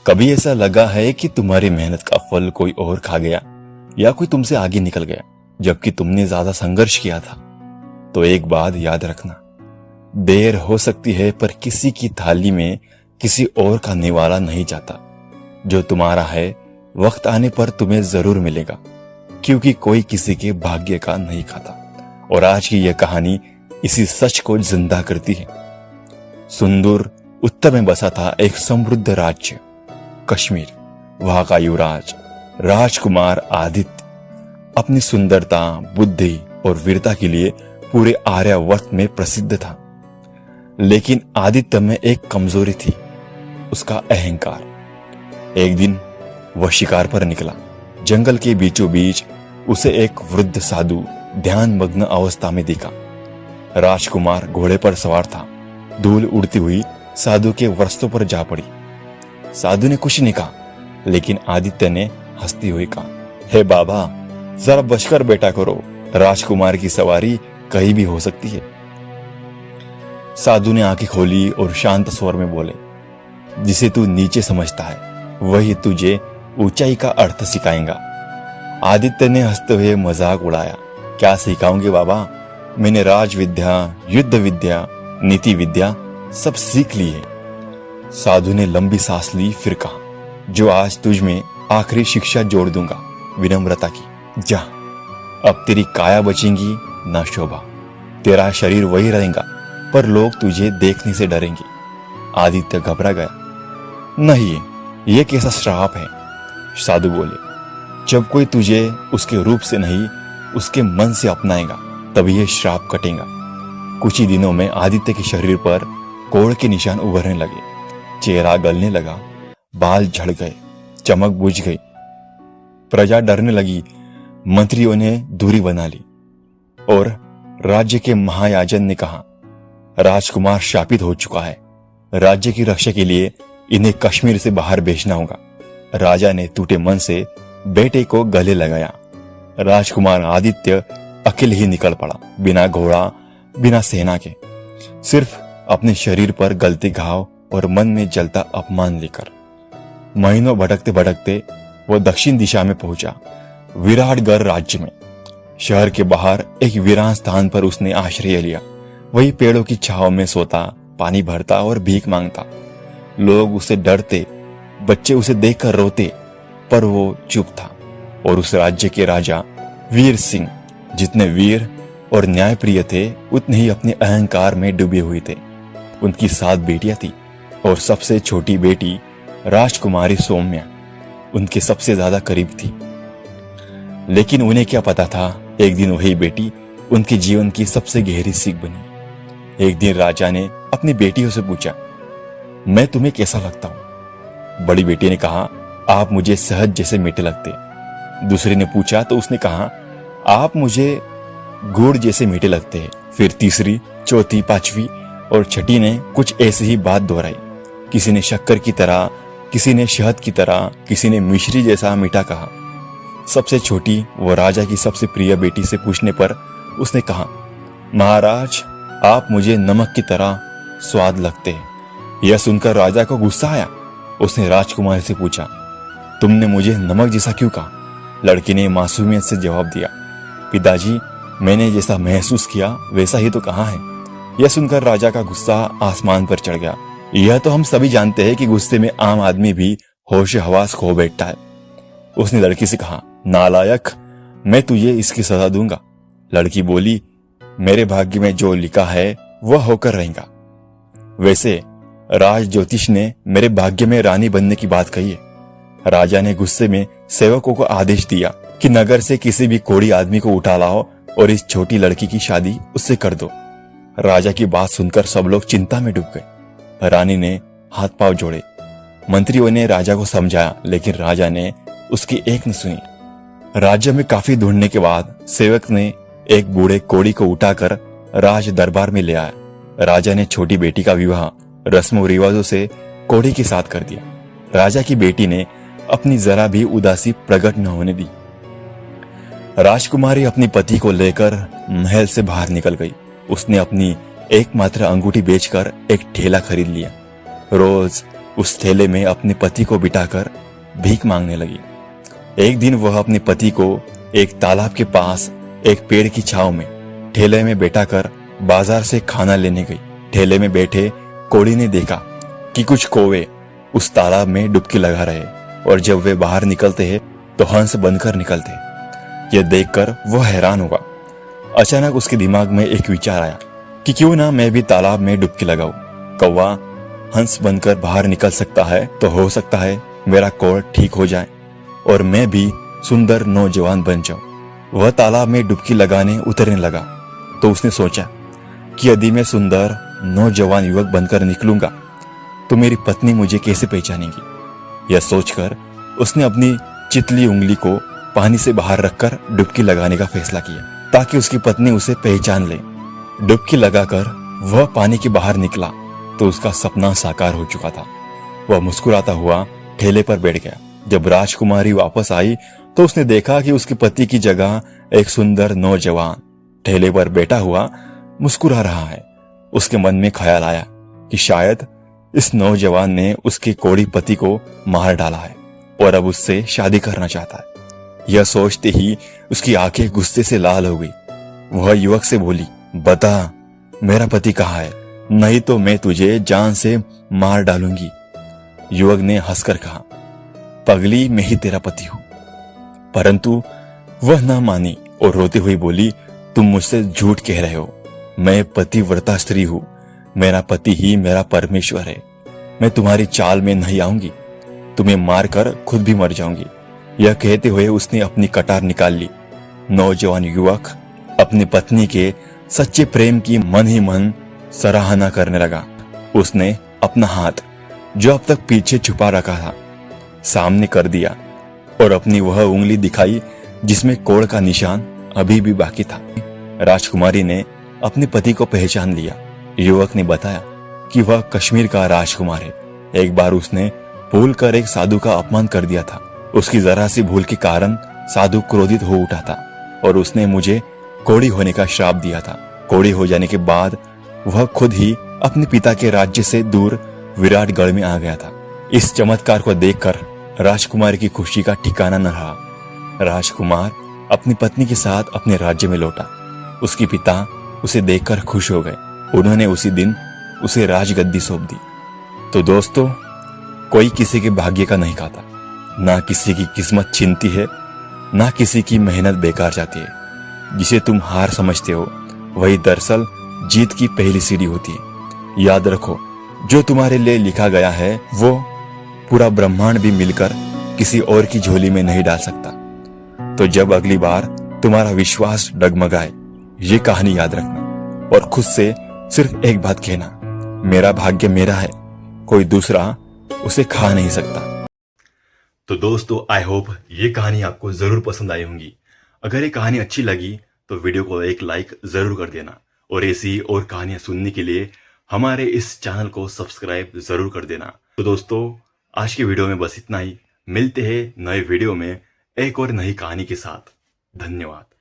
कभी ऐसा लगा है कि तुम्हारी मेहनत का फल कोई और खा गया या कोई तुमसे आगे निकल गया जबकि तुमने ज्यादा संघर्ष किया था? तो एक बात याद रखना, देर हो सकती है पर किसी की थाली में किसी और का निवाला नहीं जाता। जो तुम्हारा है वक्त आने पर तुम्हें जरूर मिलेगा, क्योंकि कोई किसी के भाग्य का नहीं खाता। और आज की यह कहानी इसी सच को जिंदा करती है। सुंदर उत्तर में बसा था एक समृद्ध राज्य कश्मीर। वहां का युवराज राजकुमार आदित्य अपनी सुंदरता, बुद्धि और वीरता के लिए पूरे आर्यावर्त में प्रसिद्ध था। लेकिन आदित्य में एक कमजोरी थी, उसका अहंकार। एक दिन वह शिकार पर निकला। जंगल के बीचों बीच उसे एक वृद्ध साधु ध्यान मग्न अवस्था में दिखा। राजकुमार घोड़े पर सवार था। धूल उड़ती हुई साधु के वस्त्रों पर जा पड़ी। साधु ने कुछ नहीं कहा, लेकिन आदित्य ने हंसती हुई कहा, हे बाबा, जरा बचकर बैठा करो, राजकुमार की सवारी कहीं भी हो सकती है। साधु ने आंखें खोली और शांत स्वर में बोले, जिसे तू नीचे समझता है वही तुझे ऊंचाई का अर्थ सिखाएगा। आदित्य ने हंसते हुए मजाक उड़ाया, क्या सिखाओगे बाबा? मैंने राज विद्या, युद्ध विद्या, नीति विद्या सब सीख ली है। साधु ने लंबी सांस ली, फिर कहा, जो आज तुझ में आखिरी शिक्षा जोड़ दूंगा, विनम्रता की। जा, अब तेरी काया बचेगी ना शोभा। तेरा शरीर वही रहेगा पर लोग तुझे देखने से डरेंगे। आदित्य घबरा गया। नहीं, ये कैसा श्राप है? साधु बोले, जब कोई तुझे उसके रूप से नहीं उसके मन से अपनाएगा तभी यह श्राप कटेगा। कुछ ही दिनों में आदित्य के शरीर पर कोढ़ के निशान उभरने लगे। चेहरा गलने लगा, बाल झड़ गए, चमक बुझ गई। प्रजा डरने लगी। मंत्रियों ने दूरी बना ली और राज्य के महायाजन ने कहा, राजकुमार शापित हो चुका है। राज्य की रक्षा के लिए इन्हें कश्मीर से बाहर भेजना होगा। राजा ने टूटे मन से बेटे को गले लगाया। राजकुमार आदित्य अकेले ही निकल पड़ा, बिना घोड़ा, बिना सेना के, सिर्फ अपने शरीर पर गलते घाव और मन में जलता अपमान लेकर। महीनों भटकते भटकते वो दक्षिण दिशा में पहुंचा, विराटगढ़ राज्य में। शहर के बाहर एक वीरान स्थान पर उसने आश्रय लिया। वही पेड़ों की छांव में सोता, पानी भरता और भीख मांगता। लोग उसे डरते, बच्चे उसे देखकर रोते, पर वो चुप था। और उस राज्य के राजा वीर सिंह जितने वीर और न्यायप्रिय थे उतने ही अपने अहंकार में डूबे हुए थे। उनकी 7 बेटियां थी और सबसे छोटी बेटी राजकुमारी सौम्या उनके सबसे ज्यादा करीब थी। लेकिन उन्हें क्या पता था, एक दिन वही बेटी उनके जीवन की सबसे गहरी सीख बनी। एक दिन राजा ने अपनी बेटियों से पूछा, मैं तुम्हें कैसा लगता हूं? बड़ी बेटी ने कहा, आप मुझे सहज जैसे मीठे लगते। दूसरी ने पूछा तो उसने कहा, आप मुझे गुड़ जैसे मीठे लगते हैं। फिर तीसरी, चौथी, पांचवी और छठी ने कुछ ऐसी ही बात दोहराई। किसी ने शक्कर की तरह, किसी ने शहद की तरह, किसी ने मिश्री जैसा मीठा कहा। सबसे छोटी वो राजा की सबसे प्रिय बेटी से पूछने पर उसने कहा, महाराज, आप मुझे नमक की तरह स्वाद लगते हैं। यह सुनकर राजा को गुस्सा आया। उसने राजकुमारी से पूछा, तुमने मुझे नमक जैसा क्यों कहा? लड़की ने मासूमियत से जवाब दिया, पिताजी, मैंने जैसा महसूस किया वैसा ही तो कहा है। यह सुनकर राजा का गुस्सा आसमान पर चढ़ गया। यह तो हम सभी जानते हैं कि गुस्से में आम आदमी भी होश हवास खो बैठता है। उसने लड़की से कहा, नालायक, मैं तुझे इसकी सजा दूंगा। लड़की बोली, मेरे भाग्य में जो लिखा है वह होकर रहेगा। वैसे राज ज्योतिष ने मेरे भाग्य में रानी बनने की बात कही है। राजा ने गुस्से में सेवकों को आदेश दिया कि नगर से किसी भी कोढ़ी आदमी को उठा लाओ और इस छोटी लड़की की शादी उससे कर दो। राजा की बात सुनकर सब लोग चिंता में डूब गए। रानी ने हाथ पांव जोड़े। मंत्रियों ने राजा को समझाया, लेकिन राजा ने उसकी एक न सुनी। राज्य में काफी ढूंढने के बाद सेवक ने एक बूढ़े कोढ़ी को उठाकर राज दरबार में ले आया। राजा ने छोटी बेटी का विवाह रस्मों रिवाजों से कोढ़ी के साथ कर दिया। राजा की बेटी ने अपनी जरा भी उदासी प्रकट न होने दी। राजकुमारी अपने पति को लेकर महल से बाहर निकल गई। उसने अपनी एकमात्र अंगूठी बेचकर एक ठेला खरीद लिया। रोज उस ठेले में अपने पति को बिठाकर भीख मांगने लगी। एक दिन वह अपने पति को एक तालाब के पास एक पेड़ की छांव में ठेले में बैठाकर बाजार से खाना लेने गई। ठेले में बैठे कोड़ी ने देखा कि कुछ कौवे उस तालाब में डुबकी लगा रहे और जब वे बाहर निकलते हैं तो हंस बनकर निकलते। यह देखकर वह हैरान हुआ। अचानक उसके दिमाग में एक विचार आया कि क्यों ना मैं भी तालाब में डुबकी लगाऊं। कौवा हंस बनकर बाहर निकल सकता है तो हो सकता है मेरा कोढ़ ठीक हो जाए और मैं भी सुंदर नौजवान बन जाऊं। वह तालाब में डुबकी लगाने उतरने लगा तो उसने सोचा कि यदि मैं सुंदर नौजवान युवक बनकर निकलूंगा तो मेरी पत्नी मुझे कैसे पहचानेगी। यह सोचकर उसने अपनी चितली उंगली को पानी से बाहर रखकर डुबकी लगाने का फैसला किया ताकि उसकी पत्नी उसे पहचान ले। डुबकी लगाकर वह पानी के बाहर निकला तो उसका सपना साकार हो चुका था। वह मुस्कुराता हुआ ठेले पर बैठ गया। जब राजकुमारी वापस आई तो उसने देखा कि उसके पति की जगह एक सुंदर नौजवान ठेले पर बैठा हुआ मुस्कुरा रहा है। उसके मन में ख्याल आया कि शायद इस नौजवान ने उसके कोढ़ी पति को मार डाला है और अब उससे शादी करना चाहता है। यह सोचते ही उसकी आंखें गुस्से से लाल हो गई। वह युवक से बोली, बता मेरा पति कहाँ है, नहीं तो मैं तुझे जान से मार डालूंगी। युवक ने हंसकर कहा, पगली मैं ही तेरा पति हूं। परंतु वह न मानी और रोते हुए बोली, तुम मुझसे झूठ कह रहे हो। मैं पतिव्रता स्त्री हूं। मेरा पति ही मेरा परमेश्वर है। मैं तुम्हारी चाल में नहीं आऊंगी। तुम्हें मारकर खुद भी मर जाऊंगी। यह कहते हुए उसने अपनी कटार निकाल ली। नौजवान युवक अपनी पत्नी के सच्चे प्रेम की मन ही मन सराहना करने लगा। उसने अपना हाथ जो अब तक पीछे छुपा रखा था सामने कर दिया और अपनी वह उंगली दिखाई जिसमें कोढ़ का निशान अभी भी बाकी था। राजकुमारी ने अपने पति को पहचान लिया। युवक ने बताया कि वह कश्मीर का राजकुमार है। एक बार उसने भूल कर एक साधु का अपमान कर दिया था। उसकी जरा सी भूल के कारण साधु क्रोधित हो उठा था और उसने मुझे कोढ़ी होने का श्राप दिया था। कोढ़ी हो जाने के बाद वह खुद ही अपने पिता के राज्य से दूर विराटगढ़ में आ गया था। इस चमत्कार को देखकर राजकुमार की खुशी का ठिकाना न रहा। राजकुमार अपनी पत्नी के साथ अपने राज्य में लौटा। उसके पिता उसे देखकर खुश हो गए। उन्होंने उसी दिन उसे राजगद्दी सौंप दी। तो दोस्तों, कोई किसी के भाग्य का नहीं खाता, ना किसी की किस्मत छीनती है, ना किसी की मेहनत बेकार जाती है। जिसे तुम हार समझते हो वही दरअसल जीत की पहली सीढ़ी होती है। याद रखो, जो तुम्हारे लिए लिखा गया है वो पूरा ब्रह्मांड भी मिलकर किसी और की झोली में नहीं डाल सकता। तो जब अगली बार तुम्हारा विश्वास डगमगाए, ये कहानी याद रखना और खुद से सिर्फ एक बात कहना, मेरा भाग्य मेरा है, कोई दूसरा उसे खा नहीं सकता। तो दोस्तों, आई होप ये कहानी आपको जरूर पसंद आई होंगी। अगर ये कहानी अच्छी लगी तो वीडियो को एक लाइक जरूर कर देना और ऐसी और कहानियां सुनने के लिए हमारे इस चैनल को सब्सक्राइब जरूर कर देना। तो दोस्तों, आज की वीडियो में बस इतना ही। मिलते हैं नए वीडियो में एक और नई कहानी के साथ। धन्यवाद।